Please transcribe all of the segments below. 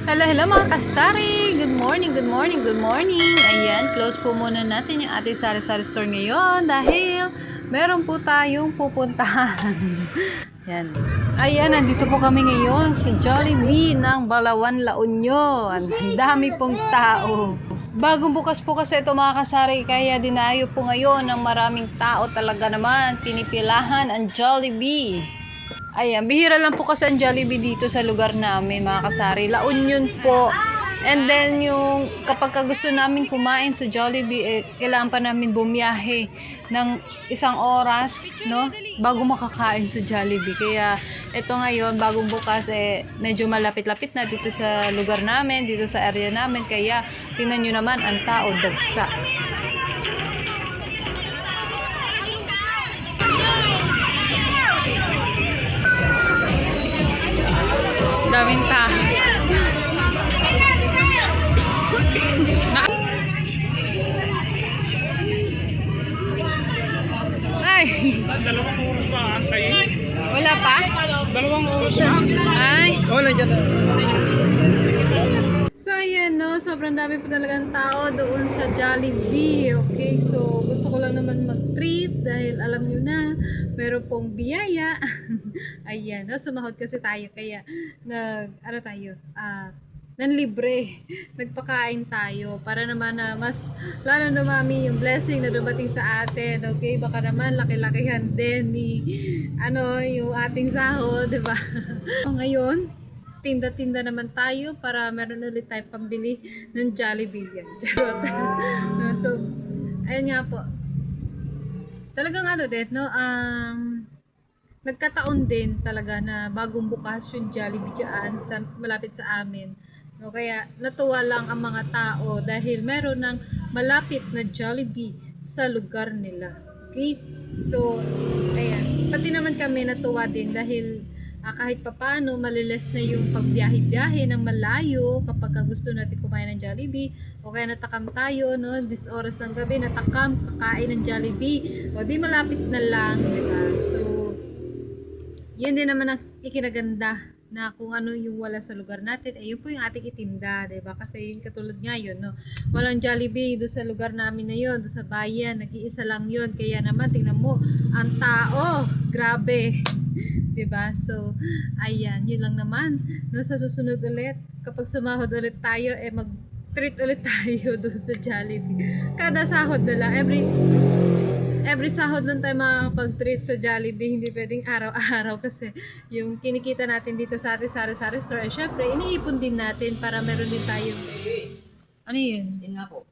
Hello mga kasari! Good morning, good morning, good morning! Ayan, close po muna natin yung ating sari-sari store ngayon dahil meron po tayong pupuntahan. Yan. Ayan, nandito po kami ngayon sa Jollibee ng Balawan, La Union. Ang dami pong tao. Bagong bukas po kasi ito mga kasari, kaya dinayo po ngayon ng maraming tao talaga naman. Pinipilahan ang Jollibee. Ayan, bihira lang po kasi ang Jollibee dito sa lugar namin mga kasari. La Union po. And then yung kapag gusto namin kumain sa Jollibee, kailangan pa namin bumiyahe ng 1 oras, no? Bago makakain sa Jollibee. Kaya ito ngayon, bagong bukas, medyo malapit-lapit na dito sa lugar namin, dito sa area namin. Kaya tingnan nyo naman ang tao dagsa. Daming tao. Ay! Dalawang oras pa antayin. Wala pa? Dalawang oras pa. Ay! Wala dyan. So ayan no, sobrang dami pa talagang tao doon sa Jollibee. Okay, so gusto ko lang naman mag-treat dahil alam nyo na, meron pong biyaya. Ayan, no, sumahod kasi tayo kaya nanlibre. Nagpakain tayo para naman na mas lalo dumami yung blessing na dumating sa atin. Okay, baka naman laki-lakihan din ni yung ating sahod, 'di ba? Ngayon, tinda-tinda naman tayo para meron ulit tayo pambili ng Jollibee. Yan. Charot. No, so, ayun nga po. Talagang din, no? Nagkataon din talaga na bagong bukas yung Jollibee dyan, malapit sa amin. No, kaya natuwa lang ang mga tao dahil meron ng malapit na Jollibee sa lugar nila. Okay? So, ayan. Pati naman kami natuwa din dahil kahit papaano maliles na yung pagbiyahe-biyahe ng malayo kapag gusto natin kumain ng Jollibee o kaya natakam tayo, no, this oras ng gabi natakam kakain ng Jollibee o di malapit na lang, diba? So yun din naman ang ikinaganda na kung ano yung wala sa lugar natin, yun po yung ating itinda, diba? Kasi yung katulad nga yun, no? Walang Jollibee doon sa lugar namin na yun, doon sa bayan, nag-iisa lang yun. Kaya naman, tingnan mo, ang tao, grabe. Diba? So, ayan, yun lang naman. No, sa susunod ulit, kapag sumahod ulit tayo, mag-treat ulit tayo doon sa Jollibee. Kada sahod na lang, every sahod lang tayo makakapag-treat sa Jollibee, hindi pwedeng araw-araw kasi yung kinikita natin dito sa ating sari-sari store, syempre, iniipon din natin para meron din tayong ano yun? Yun nga po.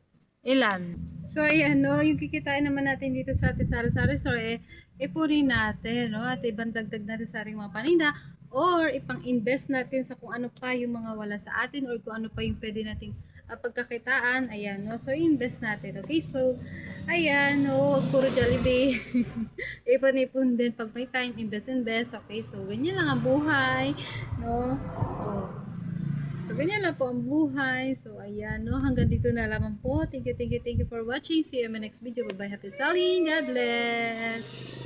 Ilan? So, ayan, no, yung kikitain naman natin dito sa ating sari-sari store, ipunin natin, no, at ibang dagdag natin sa ating mga paninda or ipang-invest natin sa kung ano pa yung mga wala sa atin or kung ano pa yung pwede nating pagkakitaan, ayan, no, so invest natin, okay, so ayan, no, wag puro Jollibee. Ipon-ipon din pag may time, invest, okay, so ganyan lang ang buhay, no, so ganyan lang po ang buhay, so ayan, no, hanggang dito na lamang po. Thank you for watching, see you in my next video, bye bye, happy selling, God bless.